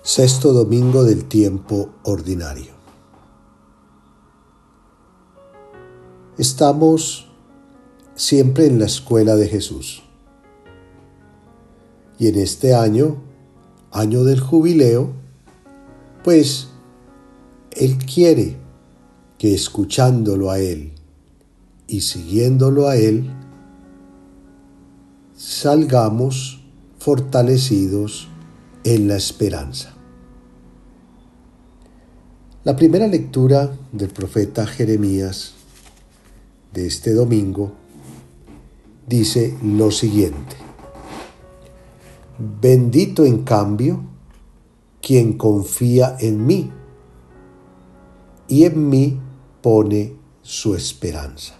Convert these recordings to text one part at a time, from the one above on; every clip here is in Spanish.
Sexto domingo del tiempo ordinario. Estamos siempre en la escuela de Jesús. Y en este año del jubileo, pues Él quiere que escuchándolo a Él y siguiéndolo a Él, salgamos fortalecidos en la esperanza. La primera lectura del profeta Jeremías de este domingo dice lo siguiente: bendito en cambio quien confía en mí y en mí pone su esperanza.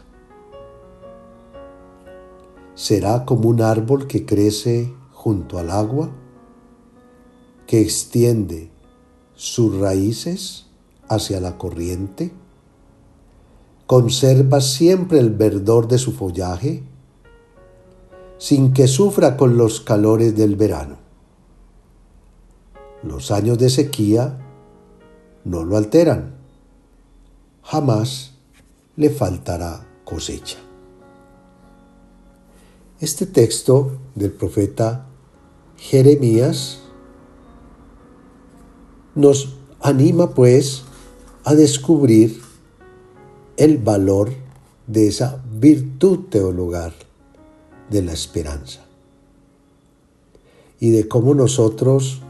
Será como un árbol que crece junto al agua, que extiende sus raíces hacia la corriente, conserva siempre el verdor de su follaje, sin que sufra con los calores del verano. Los años de sequía no lo alteran, jamás le faltará cosecha. Este texto del profeta Jeremías nos anima pues a descubrir el valor de esa virtud teologal de la esperanza y de cómo nosotros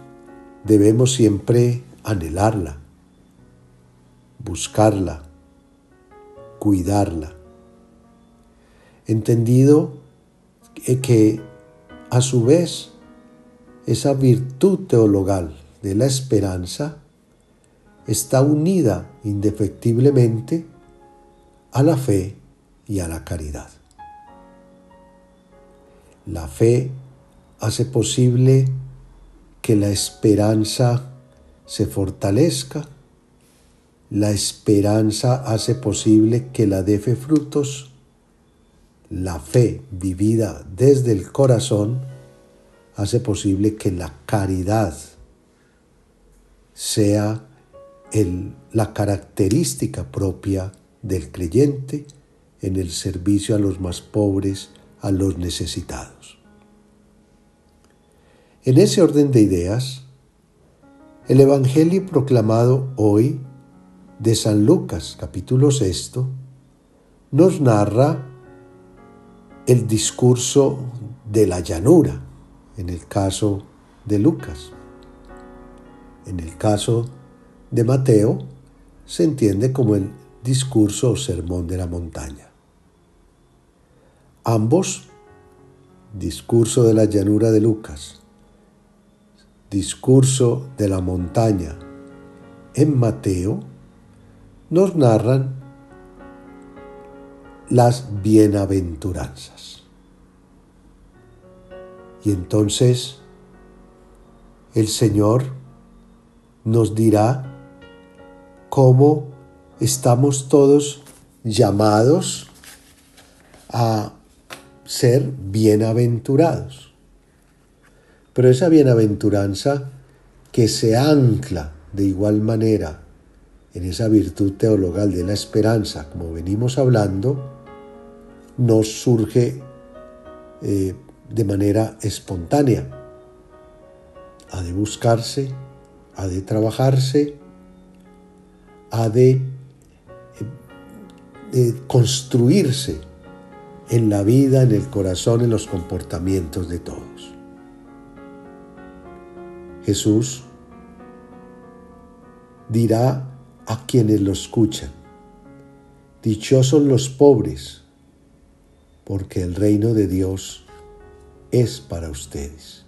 debemos siempre anhelarla, buscarla, cuidarla, entendido que a su vez esa virtud teologal de la esperanza está unida indefectiblemente a la fe y a la caridad. La fe hace posible que la esperanza se fortalezca, la esperanza hace posible que la dé frutos, la fe vivida desde el corazón hace posible que la caridad sea la característica propia del creyente en el servicio a los más pobres, a los necesitados. En ese orden de ideas, el Evangelio proclamado hoy de San Lucas, capítulo 6, nos narra el discurso de la llanura, en el caso de Lucas. En el caso de Mateo, se entiende como el discurso o sermón de la montaña. Ambos, discurso de la llanura de Lucas, discurso de la montaña en Mateo, nos narran las bienaventuranzas. Y entonces el Señor nos dirá cómo estamos todos llamados a ser bienaventurados. Pero esa bienaventuranza que se ancla de igual manera en esa virtud teologal de la esperanza, como venimos hablando, no surge de manera espontánea. Ha de buscarse, ha de trabajarse, ha de construirse en la vida, en el corazón, en los comportamientos de todos. Jesús dirá a quienes lo escuchan: dichosos los pobres, porque el reino de Dios es para ustedes.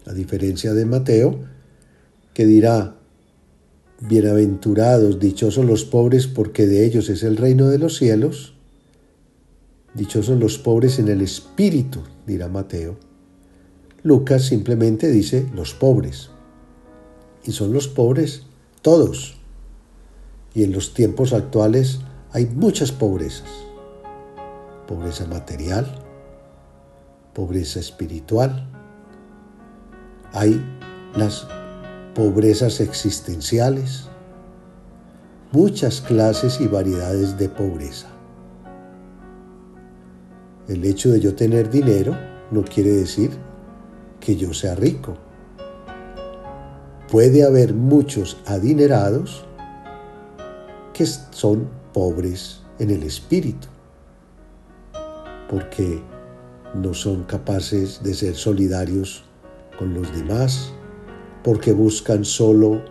A diferencia de Mateo, que dirá: bienaventurados, dichosos los pobres, porque de ellos es el reino de los cielos. Dichosos los pobres en el espíritu, dirá Mateo. Lucas simplemente dice los pobres. Y son los pobres todos. Y en los tiempos actuales hay muchas pobrezas. Pobreza material, pobreza espiritual. Hay las pobrezas existenciales, muchas clases y variedades de pobreza. El hecho de yo tener dinero no quiere decir que yo sea rico. Puede haber muchos adinerados que son pobres en el espíritu, porque no son capaces de ser solidarios con los demás, porque buscan solo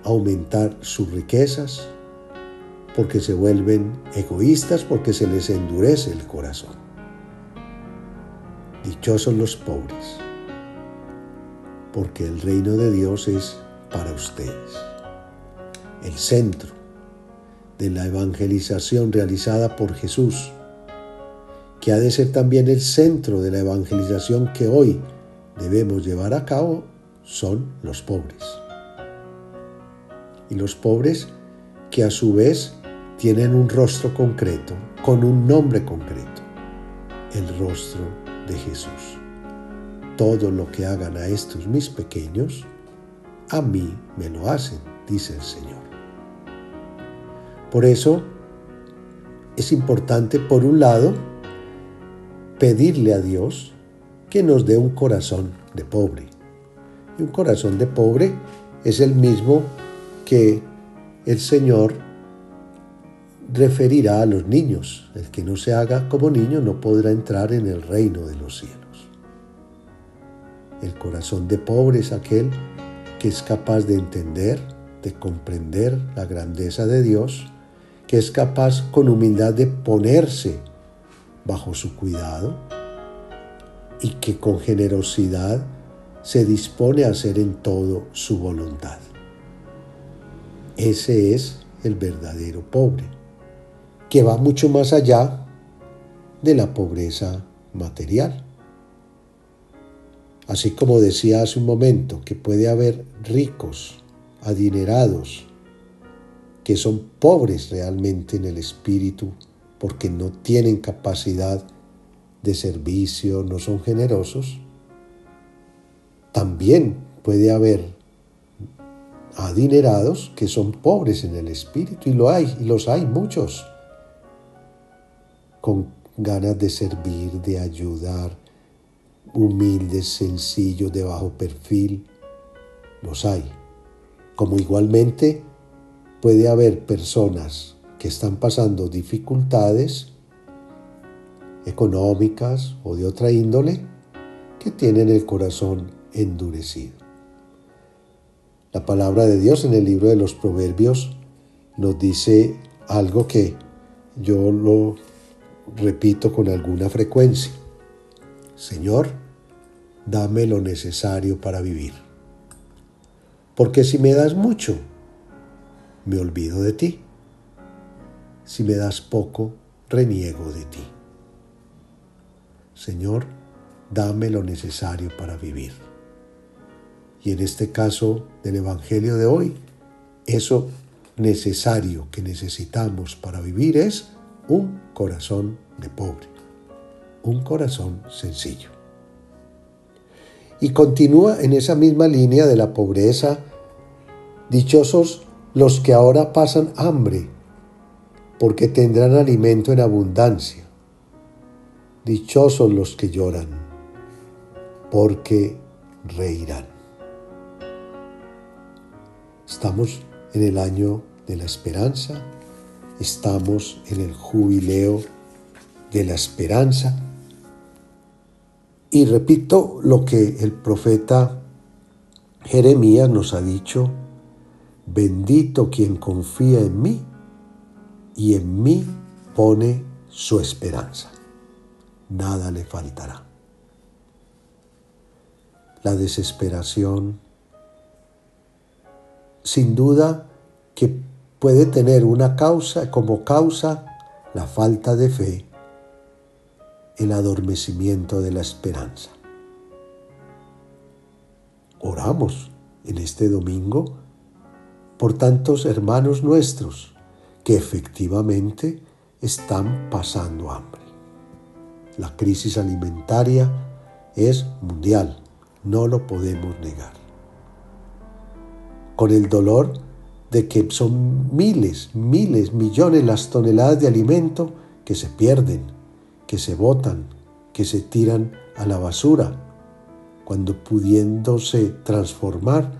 aumentar sus riquezas, porque se vuelven egoístas, porque se les endurece el corazón. Dichosos los pobres, porque el reino de Dios es para ustedes. El centro de la evangelización realizada por Jesús, que ha de ser también el centro de la evangelización que hoy debemos llevar a cabo, son los pobres. Y los pobres que a su vez tienen un rostro concreto, con un nombre concreto, el rostro de Jesús. Todo lo que hagan a estos mis pequeños, a mí me lo hacen, dice el Señor. Por eso es importante, por un lado, pedirle a Dios que nos dé un corazón de pobre. Y un corazón de pobre es el mismo que el Señor referirá a los niños. El que no se haga como niño no podrá entrar en el reino de los cielos. El corazón de pobre es aquel que es capaz de entender, de comprender la grandeza de Dios, que es capaz con humildad de ponerse bajo su cuidado y que con generosidad se dispone a hacer en todo su voluntad. Ese es el verdadero pobre, que va mucho más allá de la pobreza material. Así como decía hace un momento, que puede haber ricos, adinerados, que son pobres realmente en el espíritu porque no tienen capacidad de servicio, no son generosos. También puede haber adinerados que son pobres en el espíritu, y los hay muchos, con ganas de servir, de ayudar, humildes, sencillos, de bajo perfil. Los hay. Como igualmente puede haber personas que están pasando dificultades económicas o de otra índole, que tienen el corazón endurecido. La palabra de Dios en el libro de los Proverbios nos dice algo que yo lo repito con alguna frecuencia. Señor, dame lo necesario para vivir, porque si me das mucho, me olvido de ti. Si me das poco, reniego de ti. Señor, dame lo necesario para vivir. Y en este caso del Evangelio de hoy, eso necesario que necesitamos para vivir es un corazón de pobre, un corazón sencillo. Y continúa en esa misma línea de la pobreza: dichosos los que ahora pasan hambre, porque tendrán alimento en abundancia. Dichosos los que lloran, porque reirán. Estamos en el año de la esperanza, estamos en el jubileo de la esperanza. Y repito lo que el profeta Jeremías nos ha dicho: bendito quien confía en mí y en mí pone su esperanza. Nada le faltará. La desesperación, sin duda, que puede tener como causa la falta de fe, el adormecimiento de la esperanza. Oramos en este domingo por tantos hermanos nuestros que efectivamente están pasando hambre. La crisis alimentaria es mundial, no lo podemos negar. con el dolor de que son miles, millones las toneladas de alimento que se pierden, que se botan, que se tiran a la basura, cuando pudiéndose transformar,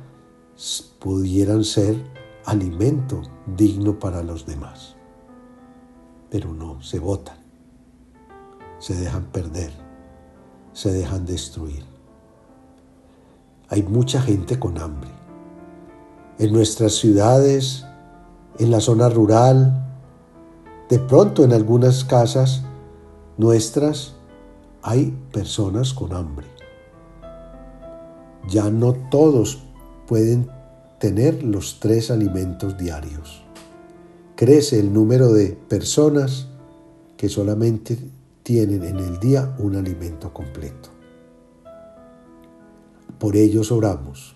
pudieran ser alimento digno para los demás. Pero no, se botan, se dejan perder, se dejan destruir. Hay mucha gente con hambre. En nuestras ciudades, en la zona rural, de pronto en algunas casas nuestras hay personas con hambre. Ya no todos pueden tener los 3 alimentos diarios. Crece el número de personas que solamente tienen en el día un alimento completo. Por ellos oramos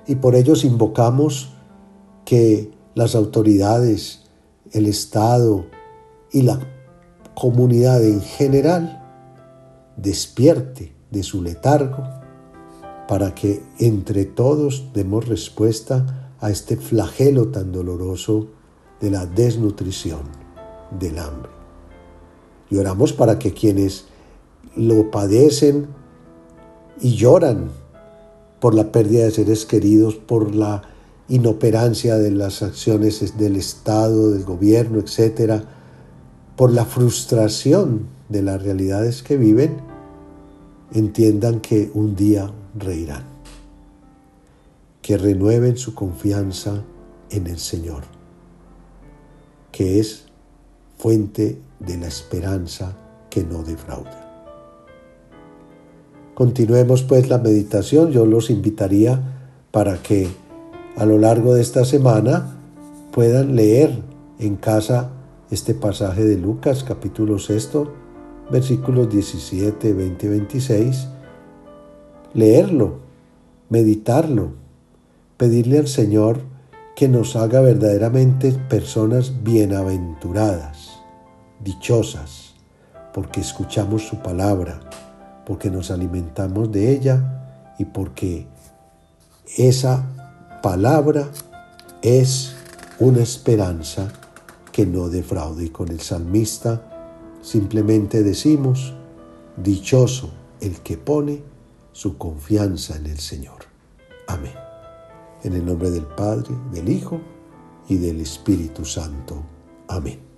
y por ellos invocamos que las autoridades, el Estado y la comunidad en general despierte de su letargo para que entre todos demos respuesta a este flagelo tan doloroso de la desnutrición, del hambre. Y oramos para que quienes lo padecen y lloran por la pérdida de seres queridos, por la inoperancia de las acciones del Estado, del gobierno, etc., por la frustración de las realidades que viven, entiendan que un día reirán, que renueven su confianza en el Señor, que es fuente de la esperanza que no defrauda. Continuemos pues la meditación. Yo los invitaría para que a lo largo de esta semana puedan leer en casa este pasaje de Lucas capítulo 6, versículos 17, 20 y 26, leerlo, meditarlo, pedirle al Señor que nos haga verdaderamente personas bienaventuradas, dichosas, porque escuchamos su palabra, porque nos alimentamos de ella y porque esa palabra es una esperanza que no defraude. Y con el salmista simplemente decimos: dichoso el que pone su confianza en el Señor. Amén. En el nombre del Padre, del Hijo y del Espíritu Santo. Amén.